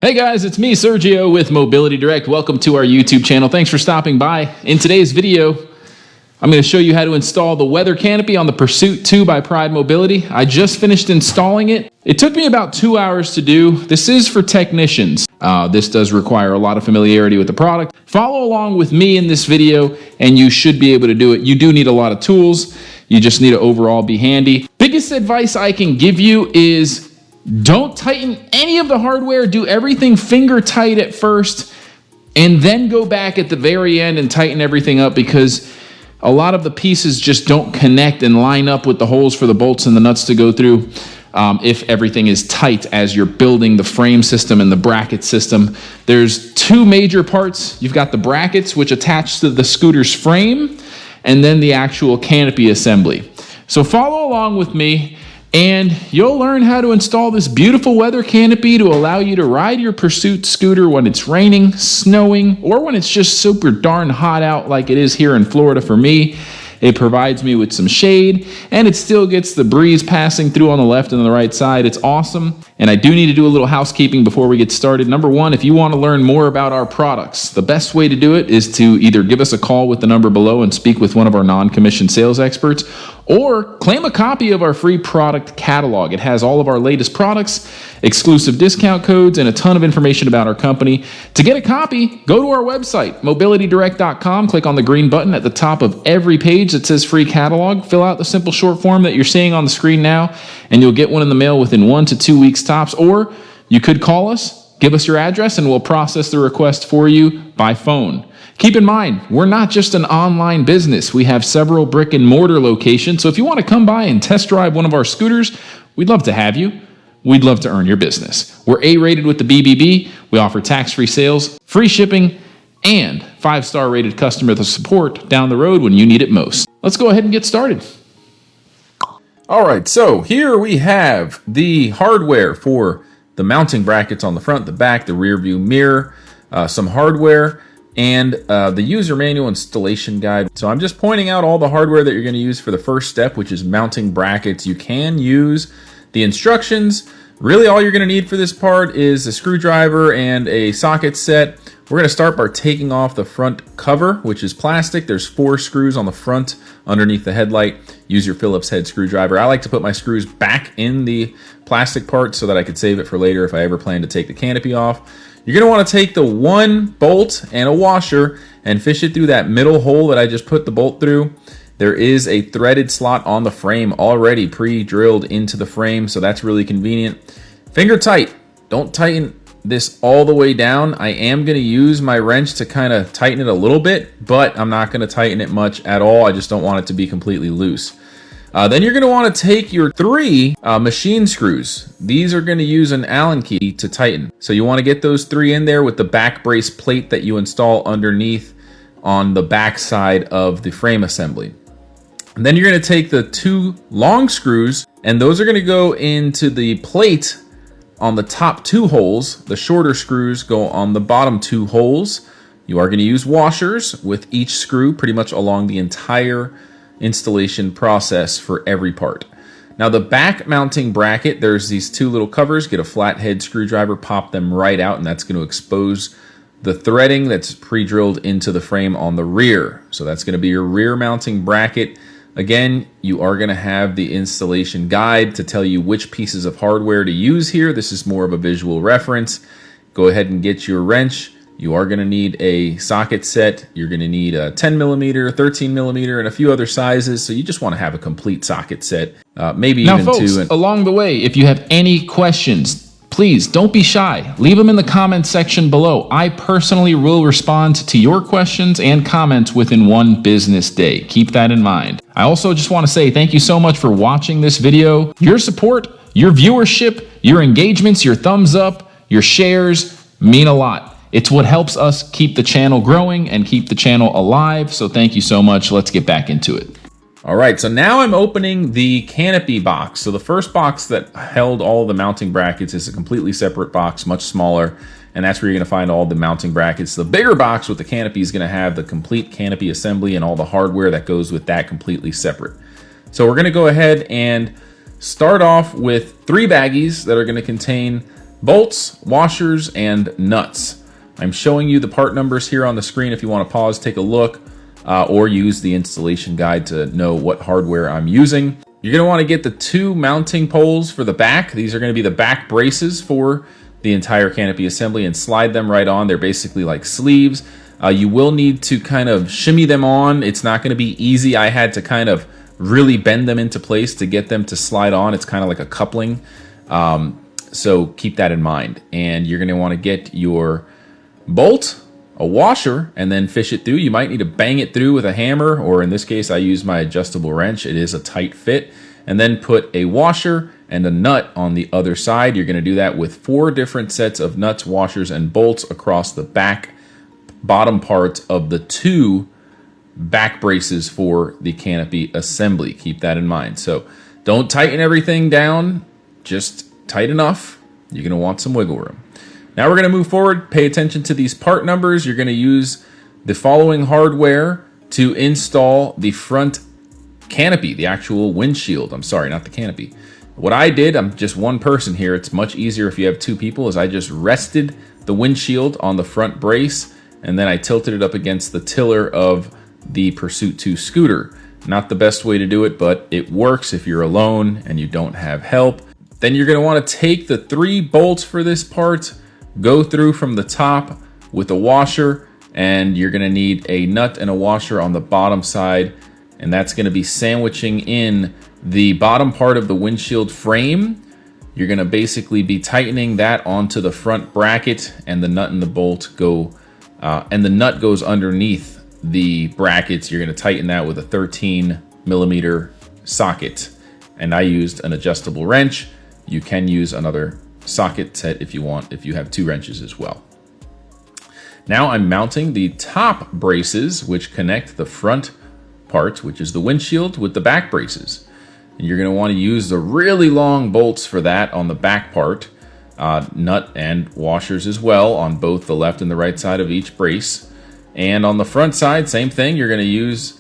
Hey guys, it's me, Sergio with Mobility Direct. Welcome to our YouTube channel. Thanks for stopping by. In today's video, I'm going to show you how to install the weather canopy on the Pursuit 2 by Pride Mobility. I just finished installing it. It took me about 2 hours to do. This is for technicians. This does require a lot of familiarity with the product. Follow along with me in this video and you should be able to do it. You do need a lot of tools. You just need to overall be handy. Biggest advice I can give you is don't tighten any of the hardware. Do everything finger tight at first and then go back at the very end and tighten everything up, because a lot of the pieces just don't connect and line up with the holes for the bolts and the nuts to go through if everything is tight as you're building the frame system and the bracket system. There's two major parts. You've got the brackets, which attach to the scooter's frame, and then the actual canopy assembly. So follow along with me and you'll learn how to install this beautiful weather canopy to allow you to ride your Pursuit scooter when it's raining, snowing, or when it's just super darn hot out like it is here in Florida for me. It provides me with some shade, and it still gets the breeze passing through on the left and the right side. It's awesome. And I do need to do a little housekeeping before we get started. Number one, if you want to learn more about our products, the best way to do it is to either give us a call with the number below and speak with one of our non-commissioned sales experts, or claim a copy of our free product catalog. It has all of our latest products, exclusive discount codes, and a ton of information about our company. To get a copy, go to our website, mobilitydirect.com. Click on the green button at the top of every page that says free catalog. Fill out the simple short form that you're seeing on the screen now, and you'll get one in the mail within 1 to 2 weeks tops. Or you could call us, give us your address, and we'll process the request for you by phone. Keep in mind, we're not just an online business. We have several brick and mortar locations. So if you want to come by and test drive one of our scooters, we'd love to have you. We'd love to earn your business. We're A-rated with the BBB. We offer tax-free sales, free shipping, and 5-star rated customer support down the road when you need it most. Let's go ahead and get started. All right, so here we have the hardware for the mounting brackets on the front, the back, the rear view mirror, some hardware, and the user manual installation guide. So I'm just pointing out all the hardware that you're going to use for the first step, which is mounting brackets. You can use the instructions. Really all you're going to need for this part is a screwdriver and a socket set. We're going to start by taking off the front cover, which is plastic. There's 4 screws on the front underneath the headlight. Use your Phillips head screwdriver. I like to put my screws back in the plastic part so that I could save it for later if I ever plan to take the canopy off. You're going to want to take the one bolt and a washer and fish it through that middle hole that I just put the bolt through. There is a threaded slot on the frame already pre-drilled into the frame, so that's really convenient. Finger tight. Don't tighten this all the way down. I am going to use my wrench to kind of tighten it a little bit, but I'm not going to tighten it much at all. I just don't want it to be completely loose. Then you're going to want to take your 3 machine screws. These are going to use an Allen key to tighten. So you want to get those 3 in there with the back brace plate that you install underneath on the back side of the frame assembly. And then you're going to take the 2 long screws, and those are going to go into the plate on the top 2 holes. The shorter screws go on the bottom 2 holes. You are going to use washers with each screw pretty much along the entire installation process for every part. Now the back mounting bracket, there's these 2 little covers. Get a flathead screwdriver, pop them right out, and that's going to expose the threading that's pre-drilled into the frame on the rear. So that's going to be your rear mounting bracket. Again, you are going to have the installation guide to tell you which pieces of hardware to use here. This is more of a visual reference. Go ahead and get your wrench. You are going to need a socket set. You're going to need a 10 millimeter, 13 millimeter, and a few other sizes. So you just want to have a complete socket set, maybe now, even folks, 2. Along the way, if you have any questions, please don't be shy. Leave them in the comment section below. I personally will respond to your questions and comments within 1 business day. Keep that in mind. I also just want to say thank you so much for watching this video. Your support, your viewership, your engagements, your thumbs up, your shares mean a lot. It's what helps us keep the channel growing and keep the channel alive. So thank you so much. Let's get back into it. All right, so now I'm opening the canopy box. So the first box that held all the mounting brackets is a completely separate box, much smaller, and that's where you're going to find all the mounting brackets. The bigger box with the canopy is going to have the complete canopy assembly and all the hardware that goes with that completely separate. So we're going to go ahead and start off with 3 baggies that are going to contain bolts, washers, and nuts. I'm showing you the part numbers here on the screen if you want to pause, take a look, or use the installation guide to know what hardware I'm using. You're going to want to get the 2 mounting poles for the back. These are going to be the back braces for the entire canopy assembly, and slide them right on. They're basically like sleeves. You will need to kind of shimmy them on. It's not going to be easy. I had to kind of really bend them into place to get them to slide on. It's kind of like a coupling. So keep that in mind. And you're going to want to get your bolt, a washer, and then fish it through. You might need to bang it through with a hammer, or in this case I use my adjustable wrench. It is a tight fit. And then put a washer and a nut on the other side. You're going to do that with 4 different sets of nuts, washers, and bolts across the bottom part of the 2 back braces for the canopy assembly. Keep that in mind. So don't tighten everything down, just tight enough. You're going to want some wiggle room. Now we're going to move forward. Pay attention to these part numbers. You're going to use the following hardware to install the front canopy, the actual windshield. I'm sorry, not the canopy. What I did, I'm just one person here. It's much easier if you have 2 people, is I just rested the windshield on the front brace, and then I tilted it up against the tiller of the Pursuit 2 scooter. Not the best way to do it, but it works if you're alone and you don't have help. Then you're going to want to take the 3 bolts for this part, go through from the top with a washer, and you're going to need a nut and a washer on the bottom side, and that's going to be sandwiching in the bottom part of the windshield frame. You're going to basically be tightening that onto the front bracket, and the nut and the bolt go, and the nut goes underneath the brackets. You're going to tighten that with a 13mm socket, and I used an adjustable wrench. You can use another socket set if you want, if you have 2 wrenches as well. Now I'm mounting the top braces, which connect the front part, which is the windshield, with the back braces. And you're going to want to use the really long bolts for that on the back part, nut and washers as well on both the left and the right side of each brace. And on the front side, same thing. You're going to use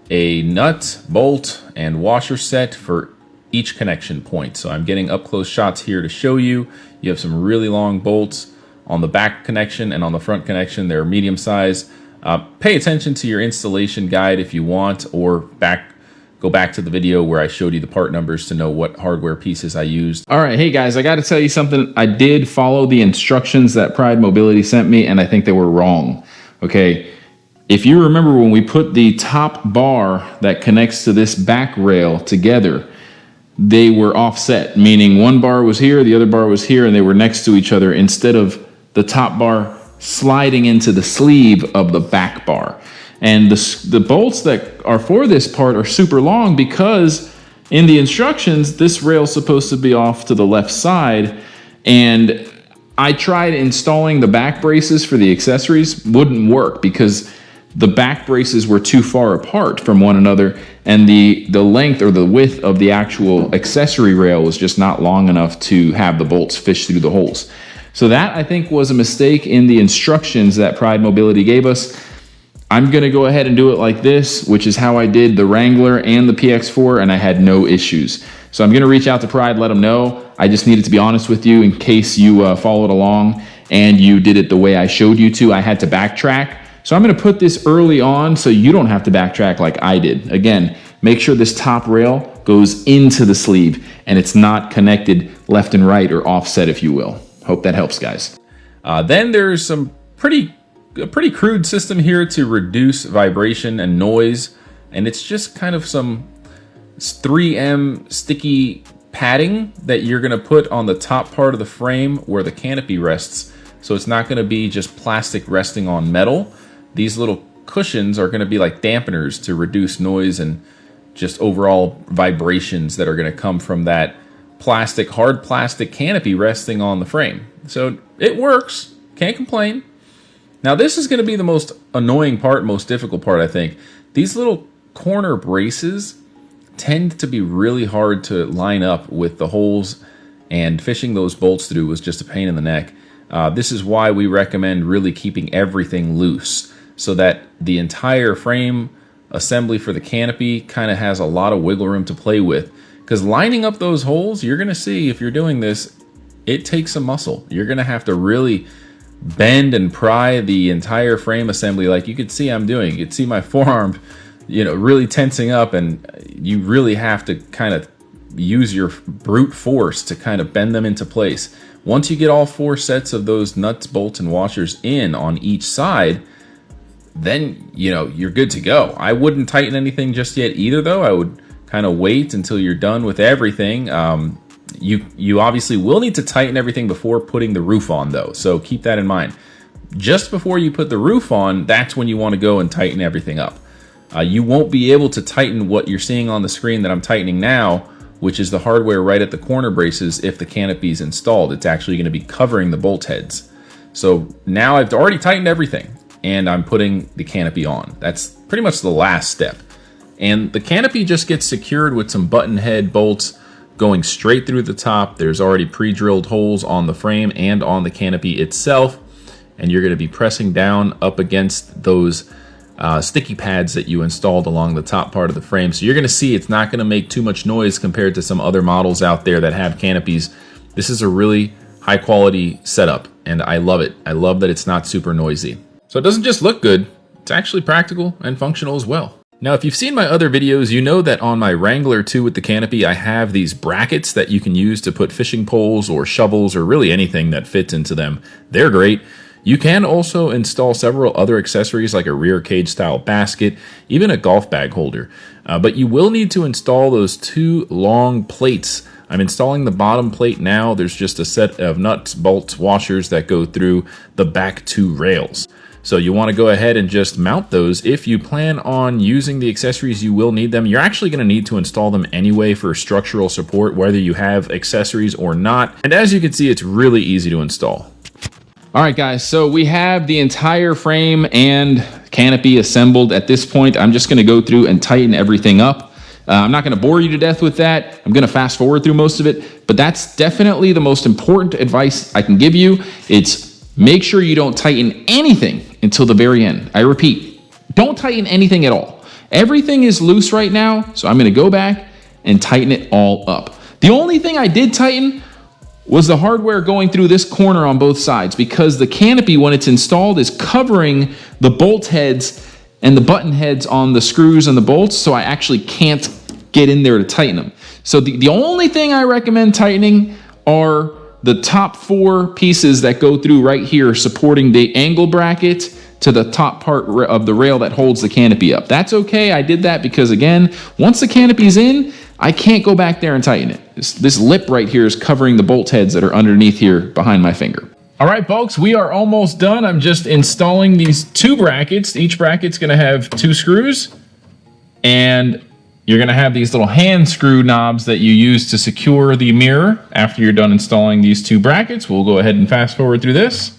a nut, bolt, and washer set for each connection point. So I'm getting up close shots here to show you. You have some really long bolts on the back connection, and on the front connection they're medium size. Pay attention to your installation guide if you want, or go back to the video where I showed you the part numbers to know what hardware pieces I used. All right, hey guys, I got to tell you something. I did follow the instructions that Pride Mobility sent me, and I think they were wrong. Okay, if you remember when we put the top bar that connects to this back rail together, they were offset, meaning one bar was here, the other bar was here, and they were next to each other instead of the top bar sliding into the sleeve of the back bar. And the bolts that are for this part are super long because in the instructions, this rail is supposed to be off to the left side. And I tried installing the back braces for the accessories, wouldn't work because the back braces were too far apart from one another, and the length or the width of the actual accessory rail was just not long enough to have the bolts fish through the holes. So that, I think, was a mistake in the instructions that Pride Mobility gave us. I'm going to go ahead and do it like this, which is how I did the Wrangler and the PX4, and I had no issues. So I'm going to reach out to Pride, let them know. I just needed to be honest with you in case you followed along and you did it the way I showed you to. I had to backtrack. So I'm going to put this early on so you don't have to backtrack like I did. Again, make sure this top rail goes into the sleeve and it's not connected left and right or offset, if you will. Hope that helps, guys. Then there's some a pretty crude system here to reduce vibration and noise, and it's just kind of some 3M sticky padding that you're going to put on the top part of the frame where the canopy rests. So it's not going to be just plastic resting on metal. These little cushions are going to be like dampeners to reduce noise and just overall vibrations that are going to come from that plastic, hard plastic canopy resting on the frame. So it works, can't complain. Now this is going to be the most annoying part, most difficult part, I think. These little corner braces tend to be really hard to line up with the holes, and fishing those bolts through was just a pain in the neck. This is why we recommend really keeping everything loose so that the entire frame assembly for the canopy kind of has a lot of wiggle room to play with. Because lining up those holes, you're going to see if you're doing this, it takes some muscle. You're gonna have to really bend and pry the entire frame assembly like you could see I'm doing. You could see my forearm, you know, really tensing up, and you really have to kind of use your brute force to kind of bend them into place. Once you get all 4 sets of those nuts, bolts, and washers in on each side, then, you know, you're good to go. I wouldn't tighten anything just yet either, though. I would kind of wait until you're done with everything. You obviously will need to tighten everything before putting the roof on, though, so keep that in mind. Just before you put the roof on, that's when you want to go and tighten everything up. You won't be able to tighten what you're seeing on the screen that I'm tightening now, which is the hardware right at the corner braces, if the canopy is installed. It's actually going to be covering the bolt heads. So now I've already tightened everything, and I'm putting the canopy on. That's pretty much the last step. And the canopy just gets secured with some button head bolts going straight through the top. There's already pre-drilled holes on the frame and on the canopy itself, and you're going to be pressing down up against those sticky pads that you installed along the top part of the frame. So you're going to see it's not going to make too much noise compared to some other models out there that have canopies. This is a really high quality setup, and I love it. I love that it's not super noisy. So it doesn't just look good, it's actually practical and functional as well. Now, if you've seen my other videos, you know that on my Wrangler 2 with the canopy, I have these brackets that you can use to put fishing poles or shovels or really anything that fits into them. They're great. You can also install several other accessories like a rear cage style basket, even a golf bag holder. But you will need to install those 2 long plates. I'm installing the bottom plate now. There's just a set of nuts, bolts, washers that go through the back 2 rails. So you want to go ahead and just mount those. If you plan on using the accessories, you will need them. You're actually going to need to install them anyway for structural support, whether you have accessories or not. And as you can see, it's really easy to install. All right, guys, so we have the entire frame and canopy assembled. At this point, I'm just going to go through and tighten everything up. I'm not going to bore you to death with that. I'm going to fast forward through most of it, but that's definitely the most important advice I can give you. It's make sure you don't tighten anything until the very end. I repeat, don't tighten anything at all. Everything is loose right now, so I'm going to go back and tighten it all up. The only thing I did tighten was the hardware going through this corner on both sides, because the canopy, when it's installed, is covering the bolt heads and the button heads on the screws and the bolts, so I actually can't get in there to tighten them. So the only thing I recommend tightening are the top 4 pieces that go through right here, supporting the angle bracket to the top part of the rail that holds the canopy up. That's okay. I did that because, again, once the canopy's in, I can't go back there and tighten it. This lip right here is covering the bolt heads that are underneath here behind my finger. All right, folks, we are almost done. I'm just installing these 2 brackets. Each bracket's going to have 2 screws, and you're going to have these little hand screw knobs that you use to secure the mirror after you're done installing these 2 brackets. We'll go ahead and fast forward through this.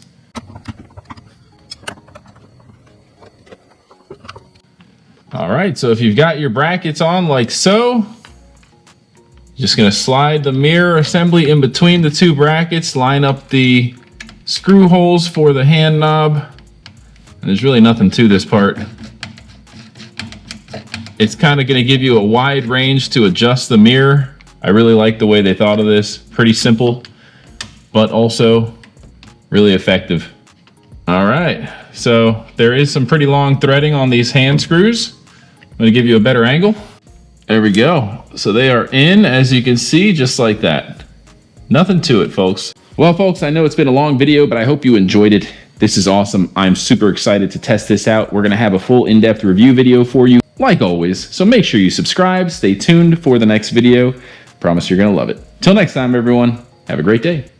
All right, so if you've got your brackets on like so, just going to slide the mirror assembly in between the 2 brackets, line up the screw holes for the hand knob, and there's really nothing to this part. It's kind of going to give you a wide range to adjust the mirror. I really like the way they thought of this. Pretty simple, but also really effective. All right, so there is some pretty long threading on these hand screws. I'm going to give you a better angle. There we go. So they are in, as you can see, just like that. Nothing to it, folks. Well, folks, I know it's been a long video, but I hope you enjoyed it. This is awesome. I'm super excited to test this out. We're going to have a full in-depth review video for you, like always. So make sure you subscribe, stay tuned for the next video. Promise you're going to love it. Till next time, everyone, have a great day.